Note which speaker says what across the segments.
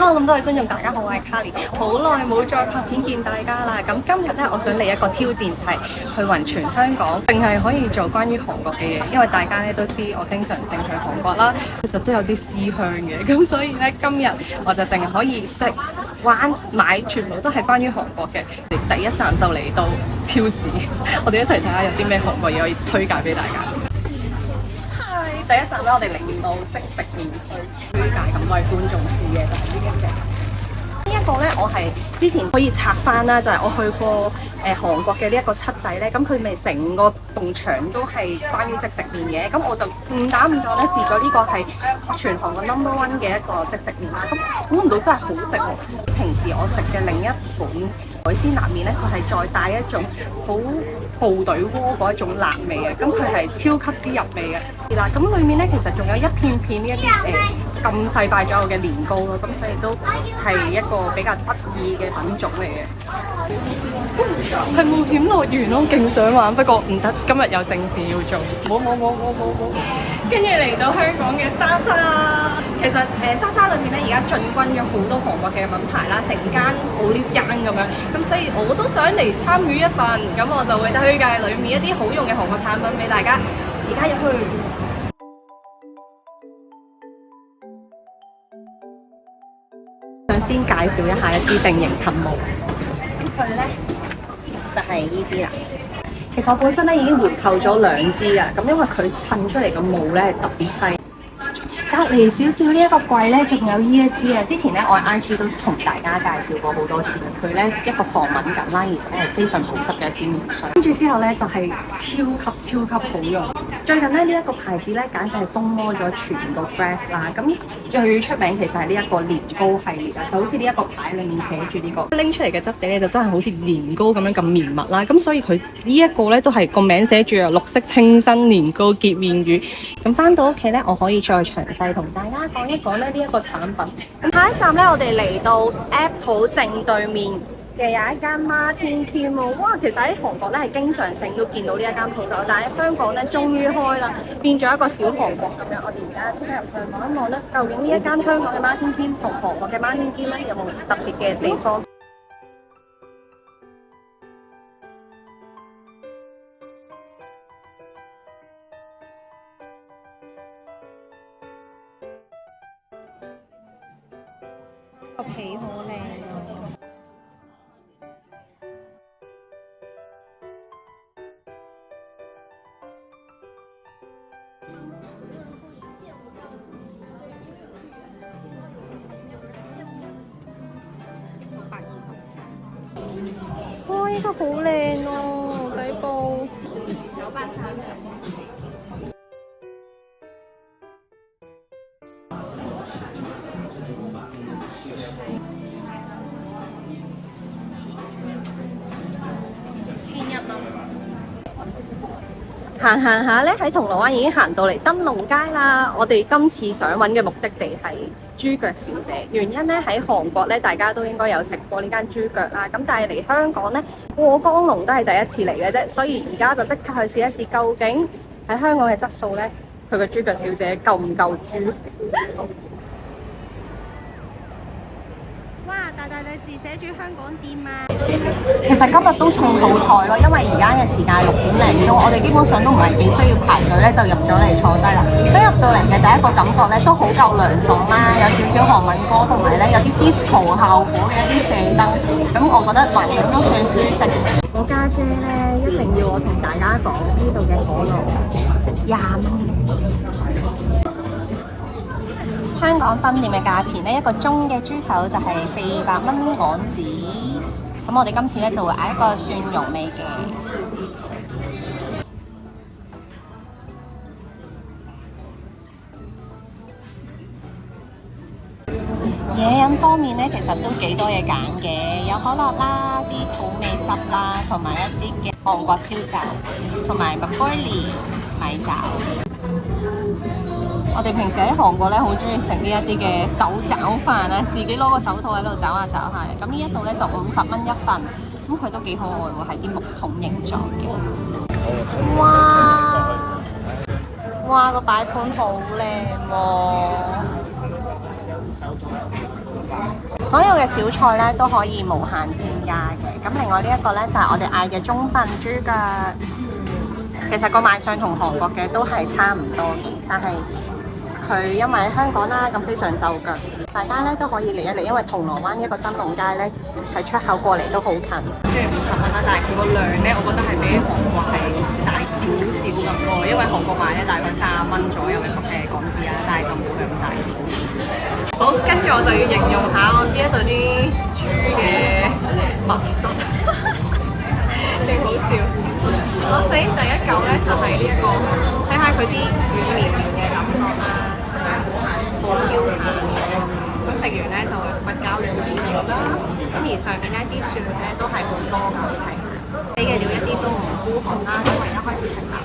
Speaker 1: Hello，咁多位觀眾，大家好，我係 Carly，好耐冇再拍片見大家啦。咁今日咧，我想嚟一個挑戰，就係去勻全香港，定係可以做關於韓國嘅嘢。因為大家咧都知我經常性去韓國啦，其實都有啲思鄉嘅。咁所以咧，今日我就淨係可以食、玩、買，全部都係關於韓國嘅。第一站就嚟到超市，我哋一齊睇下有啲咩韓國嘢可以推介俾大家。第一站咧，我哋嚟到即食麵區，推介咁多位觀眾試嘅就係呢一隻。呢一個咧，我係之前可以拆翻啦，就係、是、我去過韓國嘅呢一個七仔咧，咁佢咪成個棟牆都係關於即食麵嘅，咁我就誤打誤撞咧試過呢個係全韓國 No.1 嘅一個即食麵啦，咁估唔到真係好食喎！平時我食嘅另一款海鮮辣麵咧，佢係再帶一種好部隊鍋嗰一種辣味嘅，咁佢係超級之入味嘅。嗱，咁裡面咧其實仲有一片片呢一啲咁細塊左右嘅年糕咯，咁所以都係一個比較得意嘅品種嚟嘅。係冒險樂園咯，勁想玩，不過唔得，今日有正事要做，冇。跟住嚟到香港嘅莎莎，其實莎莎裏面咧而家進軍咗好多韓國嘅品牌啦，成間 Olive Young 咁樣，咁所以我都想嚟參與一份，咁我就會推介裏面一啲好用嘅韓國產品俾大家。而家入去。想先介紹一下一支定型噴霧，咁佢咧就係呢支啦。其實我本身咧已經回購咗2支啦，咁因為佢噴出嚟嘅霧咧係特別細。隔離少少呢一個櫃咧，仲有呢一支啊！之前咧我喺 IG 都同大家介紹過好多次，佢咧一個防敏感啦，而且係非常保濕嘅一支面霜。跟住之後咧就係超級好用。最近咧呢一個牌子咧簡直係風靡咗全個 Fresh 啦。咁最出名其實係呢一個年糕系列啊，就好似呢一個牌裡面寫住呢個拎出嚟嘅質地咧，就真係好似年糕咁樣咁綿密啦。咁所以佢呢一個咧都係個名寫住啊，綠色清新年糕潔面乳。咁翻到屋企咧，我可以再詳細同大家講一講咧呢一個產品。咁下一站咧，我哋嚟到 Apple 正對面嘅有一間 Martin Kim 喎。哇，其實喺韓國咧係經常性都見到呢一間鋪頭，但係香港咧終於開啦，變咗一個小韓國咁樣。我哋而家即刻入去望一望咧，究竟呢一間香港嘅 Martin Kim 同韓國嘅 Martin Kim 咧有冇特別嘅地方？個皮好靚啊！哇！呢個好靚哦，牛仔布。930。1100。行下咧，喺銅鑼灣已經行到嚟燈籠街啦。我哋今次想揾嘅目的地係豬腳小姐，原因咧喺韓國咧，大家都應該有食過呢間豬腳啦。咁但係嚟香港咧，過江龍都係第一次嚟嘅啫，所以而家就即刻去試一試，究竟喺香港嘅質素咧，佢個豬腳小姐夠唔夠豬？哇！大大隻字寫住香港店啊！其實今日都算好彩咯，因為而家嘅時間係6點零鐘，我哋基本上都唔係幾需要排隊咧，就入咗嚟坐低啦。咁入到嚟嘅第一個感覺咧，都好夠涼爽啦，有少少韓文歌，同埋咧有啲 disco 效果嘅一啲射燈，咁我覺得環境都算舒適。我家姐咧一定要我同大家講呢度嘅可樂20蚊。香港分店嘅價錢呢，一個中嘅豬手就係400蚊港紙。咁我哋今次咧就會嗌一個蒜蓉味嘅。嘢飲方面咧，其實都幾多嘢揀嘅，有可樂啦、啲土味汁啦，同埋一啲嘅韓國燒酒，同埋麥該連米酒。我哋平時喺韓國咧，好中意食呢一啲嘅手抓飯啊，自己攞個手套喺度抓下抓下。咁呢一度咧就50蚊一份，咁佢都幾可愛喎，係啲木桶形狀嘅。哇，個擺盤好靚喎！
Speaker 2: 所有嘅小菜咧都可以無限添加嘅。咁另外呢一個咧就係我哋嗌嘅中份豬腳，其實個賣相同韓國嘅都係差唔多嘅，但係佢因為喺香港啦，咁非常就腳，大家咧都可以嚟一嚟，因為銅鑼灣一個燈籠街咧係出口過嚟都好近。
Speaker 1: 雖然50蚊啦，但係佢個量咧，我覺得係比韓國係大少少咁多，因為韓國買咧大概30蚊左右嘅港紙啦，但係就冇佢咁大。好，跟住我就要形容下我呢一度啲豬嘅物質，幾好笑。我首先第一嚿咧就係呢一個，睇下佢啲軟綿綿嘅感覺啦，好 Q 彈嘅。咁食完咧就會骨膠原軟綿啦，咁而上面咧啲蒜咧都係好多嘅，俾嘅料一啲都唔孤寒啦，因為一開始食啦。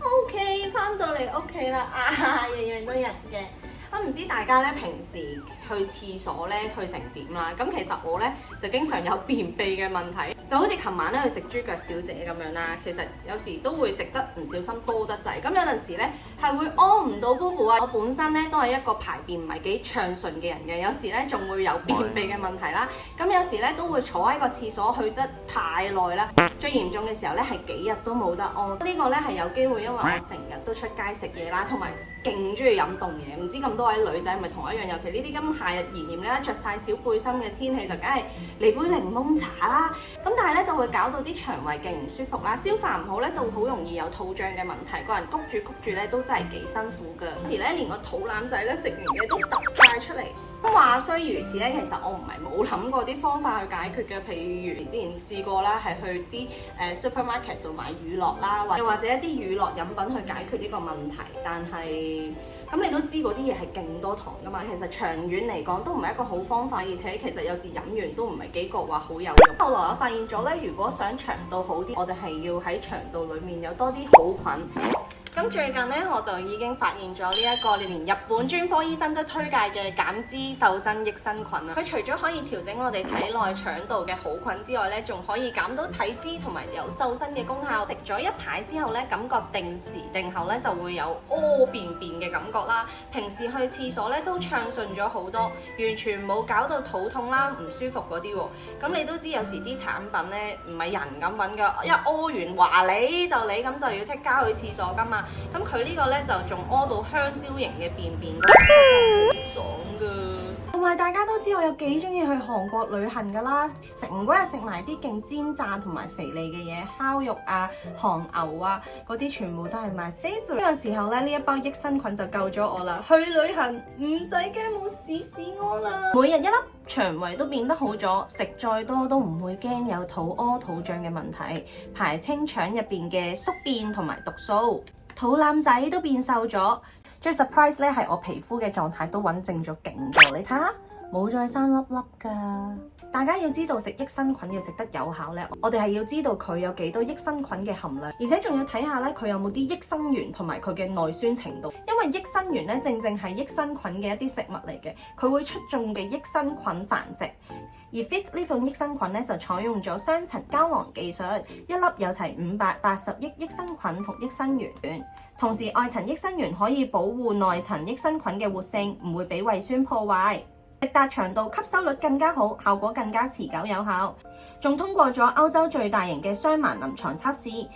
Speaker 1: OK， 翻到嚟屋企啦，樣樣都人嘅。咁唔知大家咧平時去廁所咧去成點啦？咁其實我咧就經常有便秘嘅問題，就好似琴晚咧去食豬腳小姐咁樣啦。其實有時都會食得唔小心多得滯，咁有陣時咧係會屙唔到布布啊！我本身咧都係一個排便唔係幾暢順嘅人嘅，有時咧仲會有便秘嘅問題啦。咁有時咧都會坐喺個廁所去得太耐啦。最嚴重嘅時候咧係幾日都冇得屙。呢個咧係有機會，因為我成日都出街食嘢啦，同埋勁中意飲凍嘢。唔知咁多位女仔係咪同我一樣？尤其呢啲咁夏日炎炎咧，着晒小背心嘅天氣就梗係嚟杯檸檬茶啦。咁但係咧就會搞到啲腸胃勁唔舒服啦，消化唔好咧就會好容易有肚脹嘅問題，個人谷住咧都真係幾辛苦㗎。有時咧連個肚腩仔咧食完嘢都凸晒出嚟。咁話雖如此咧，其實我唔係冇諗過啲方法去解決嘅，譬如之前試過啦，係去啲supermarket 度買乳酪啦，或者一啲乳酪飲品去解決呢個問題。但係咁你都知嗰啲嘢係勁多糖㗎嘛，其實長遠嚟講都唔係一個好方法，而且其實有時飲完都唔係幾覺話好有用。後來我發現咗咧，如果想腸道好啲，我哋係要喺腸道裡面有多啲好菌。咁最近咧，我就已經發現咗呢一個連日本專科醫生都推介嘅減脂瘦身益生菌啊！佢除咗可以調整我哋體內腸道嘅好菌之外咧，仲可以減到體脂同埋有瘦身嘅功效。食咗一排之後咧，感覺定時定候咧就會有屙便便嘅感覺啦。平時去廁所咧都暢順咗好多，完全冇搞到肚痛啦、唔舒服嗰啲喎。咁你都知有時啲產品咧唔係人咁揾㗎，一屙完話你咁就要即刻去廁所㗎嘛。咁佢呢個咧就仲屙到香蕉型嘅便便，真係好爽㗎！同埋大家都知我有幾中意去韓國旅行㗎啦，成嗰日食埋啲勁煎炸同埋肥膩嘅嘢，烤肉啊、韓牛啊嗰啲全部都係 my favorite。呢個時候咧，呢一包益生菌就救咗我啦！去旅行唔使驚冇屎屙啦，每日一粒，腸胃都變得好咗，食再多都唔會驚有肚屙、肚脹嘅問題，排清腸入邊嘅宿便同埋毒素。肚腩仔都變瘦咗，最 surprise 咧係我皮膚嘅狀態都穩正咗勁多，你睇下冇再生粒粒㗎。大家要知道食益生菌要食得有效咧，我哋係要知道佢有幾多益生菌嘅含量，而且仲要睇下咧佢有冇啲益生元同埋佢嘅耐酸程度。因為益生元咧正正係益生菌嘅一啲食物嚟嘅，佢會促進嘅益生菌繁殖。而 Fit 呢款益生菌咧就採用咗雙層膠囊技術，一粒有齊580億益生菌同益生元，同時外層益生元可以保護內層益生菌嘅活性，唔會俾胃酸破壞。直達腸道吸收率更加好，效果更加持久有效，仲通過咗歐洲最大型嘅雙盲臨床測試，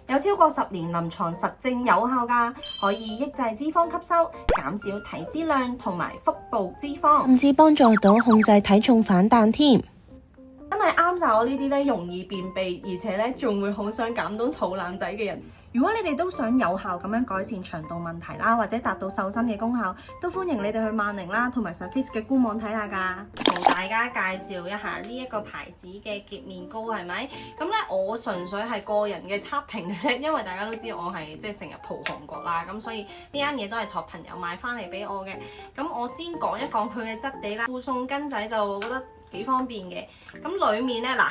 Speaker 1: 有超過10年臨床實證有效㗎，可以抑制脂肪吸收，減少體脂量同埋腹部脂肪，
Speaker 3: 甚至幫助到控制體重反彈添。
Speaker 1: 真係啱晒我呢啲咧容易便秘，而且咧仲會好想減到肚腩仔嘅人。如果你哋都想有效咁樣改善腸道問題啦，或者達到瘦身嘅功效，都歡迎你哋去萬寧啦，同埋上 Fizz 嘅官網睇下㗎。同大家介紹一下呢一個牌子嘅潔面膏係咪？咁咧我純粹係個人嘅測評嘅啫，因為大家都知我係即係成日蒲韓國啦，咁所以呢間嘢都係託朋友買翻嚟俾我嘅。咁我先講一講佢嘅質地啦，附送巾仔就我覺得幾方便嘅。咁裡面咧嗱，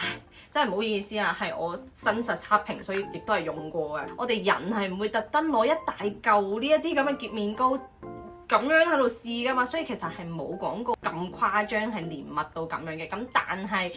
Speaker 1: 真係唔好意思啊，係我真實測評，所以亦都係用過嘅。我哋人係唔會特登攞一大嚿呢一啲咁嘅潔面膏咁樣喺度試噶嘛，所以其實係冇廣告咁誇張係黏密到咁樣嘅。咁但係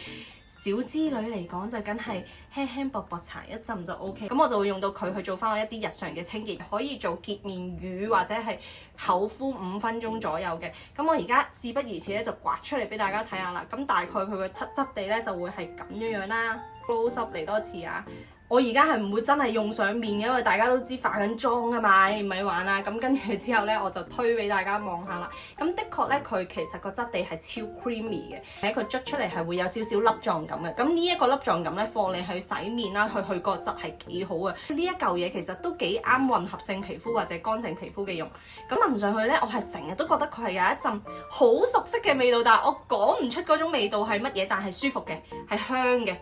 Speaker 1: 小資女嚟講就梗係輕輕薄薄搽一陣就 OK。咁我就會用到佢去做翻我一啲日常嘅清潔，可以做潔面乳或者係口敷5分鐘左右嘅。咁我而家事不宜遲咧，就刮出嚟俾大家睇下啦。咁大概佢個質地咧就會係咁樣啦。close up 嚟多次啊！我而家係唔會真係用上面嘅，因為大家都知化緊妝啊嘛，唔係玩啊。咁跟住之後咧，我就推俾大家望下啦。咁的確咧，佢其實個質地係超 creamy 嘅，喺佢捽出嚟係會有少少粒狀感嘅。咁呢一個粒狀感咧，放你去洗面啦，去個質係幾好啊！呢一嚿嘢其實都幾啱混合性皮膚或者乾性皮膚嘅用。咁聞上去咧，我係成日都覺得佢係有一陣好熟悉嘅味道，但係我講唔出嗰種味道係乜嘢，但係舒服嘅，係香嘅。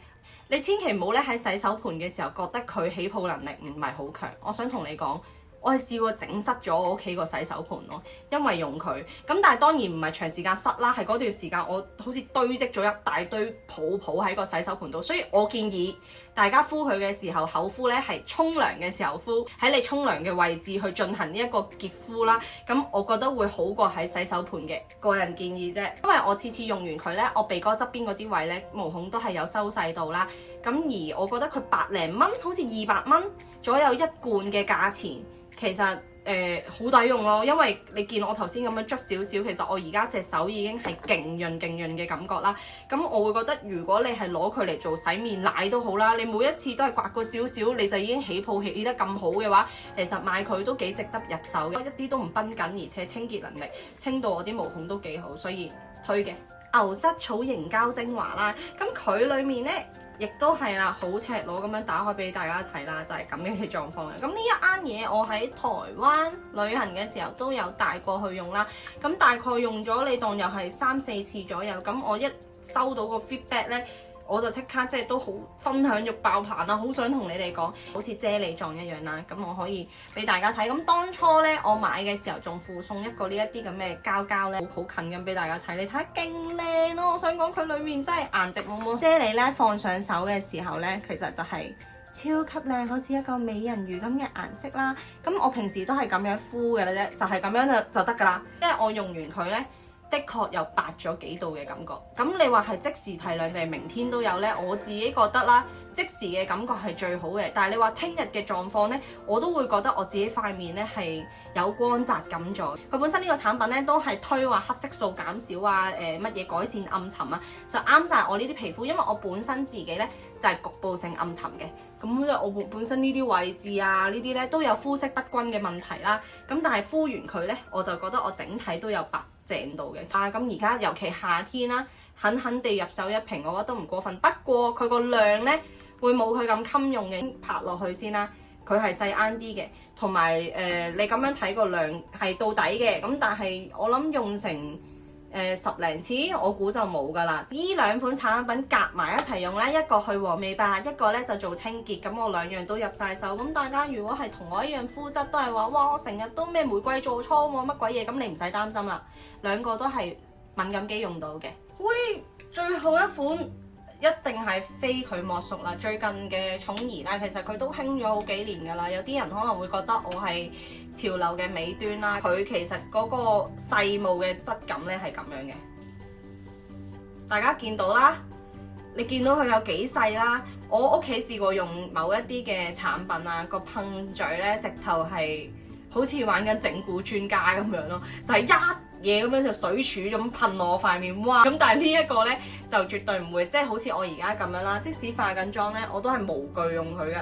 Speaker 1: 你千祈唔好咧喺洗手盤嘅時候覺得佢起泡能力唔係好強。我想同你講，我係試過整濕咗我屋企個洗手盤咯，因為用佢。咁但係當然唔係長時間濕啦，係嗰段時間我好似堆積咗一大堆泡泡喺個洗手盤度，所以我建議大家敷佢嘅時候，口敷咧係沖涼嘅時候敷，喺你沖涼嘅位置去進行呢一個潔膚啦。咁我覺得會好過喺洗手盤嘅，個人建議啫。因為我次次用完佢咧，我鼻哥側邊嗰啲位咧毛孔都係有收細到啦。咁而我覺得佢百零蚊，好似200蚊左右一罐嘅價錢，其實好抵用咯。因為你見我頭先咁樣捽少少，其實我而家隻手已經係勁潤嘅感覺啦。咁我會覺得如果你係攞佢嚟做洗面奶都好啦，你每一次都係刮過少少，你就已經起泡起得咁好嘅話，其實買佢都幾值得入手嘅，一啲都唔繃緊，而且清潔能力清到我啲毛孔都幾好，所以推嘅。牛膝草凝膠精華啦，咁佢裡面咧亦都係啦，好赤裸咁樣打開俾大家睇啦，就係咁樣嘅狀況嘅。咁呢一啱嘢我喺台灣旅行嘅時候都有帶過去用啦，咁大概用咗你當又係3-4次左右，咁我一收到個 feedback 咧，我就即刻即係都好分享欲爆棚啦，好想同你哋講，好似啫喱狀一樣啦。咁我可以俾大家睇。咁當初咧我買嘅時候仲附送一個呢一啲咁嘅膠咧，好近咁俾大家睇。你睇下勁靚咯！我想講佢裡面真係顏值滿滿。啫喱咧放上手嘅時候咧，其實就係超級靚，好似一個美人魚咁嘅顏色啦。咁我平時都係咁樣敷嘅咧啫，就係咁樣就得㗎啦。因為我用完佢咧，的確有白咗幾度嘅感覺。咁你話係即時提亮定係明天都有呢？我自己覺得啦，即時嘅感覺係最好嘅。但係你話聽日嘅狀況呢，我都會覺得我自己塊面呢係有光澤感咗。佢本身呢個產品呢都係推話黑色素減少啊，乜嘢改善暗沉啊，就啱晒我呢啲皮膚。因為我本身自己呢就係局部性暗沉嘅，咁我本身呢啲位置啊呢啲呢都有膚色不均嘅問題啦。咁但係敷完佢呢，我就覺得我整體都有白正到嘅。咁而家尤其夏天啦，狠狠地入手一瓶，我覺得都唔過分。不過佢個量呢會冇佢咁襟用嘅，拍落去先啦。佢係細啱啲嘅，同埋你咁樣睇個量係到底嘅。咁但係我諗用成10零次，我估就冇噶啦。呢兩款產品夾埋一齊用呢，一個去黃美白，一個呢就做清潔。咁我兩樣都入晒手。咁大家如果係同我一樣膚質，都係話哇，我成日都咩玫瑰痤瘡喎，乜鬼嘢？咁你唔使擔心啦，兩個都係敏感肌用到嘅。喂，最後一款一定係非佢莫屬啦！最近嘅寵兒啦，其實佢都興咗好幾年噶啦。有啲人可能會覺得我係潮流嘅尾端啦，佢其實嗰個細霧嘅質感咧係咁樣嘅，大家見到啦，你見到佢有幾細啦。我屋企試過用某一啲嘅產品啊，個噴嘴咧直頭係好似玩緊整蠱專家咁樣咯，就係一嘢咁樣就水柱咁噴落我塊面，哇！咁但係呢一個呢，就絕對唔會，即係好似我而家咁樣啦。即使化緊妝呢，我都係無懼用佢嘅。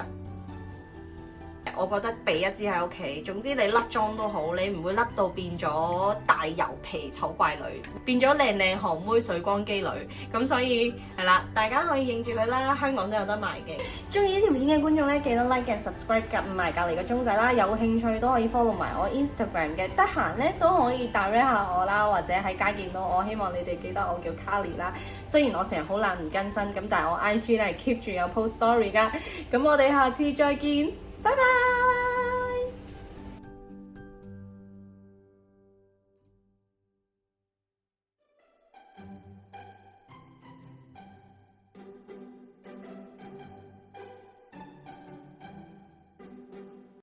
Speaker 1: 我覺得備一支喺屋企，總之你甩妝都好，你唔會甩到變咗大油皮醜怪女，變咗靚靚韓妹水光肌女。咁所以係啦，大家可以認住佢啦，香港都有得賣嘅。中意呢條片嘅觀眾咧，記得 like 嘅 subscribe 撳埋隔離個鐘仔啦。有興趣都可以 follow 埋我 Instagram 嘅，得閒咧都可以 direct 下我啦，或者喺街見到我，希望你哋記得我叫 Carly 啦。雖然我成日好懶唔更新，咁但係我 IG 咧係 keep 住有 post story 噶。咁我哋下次再見，拜拜。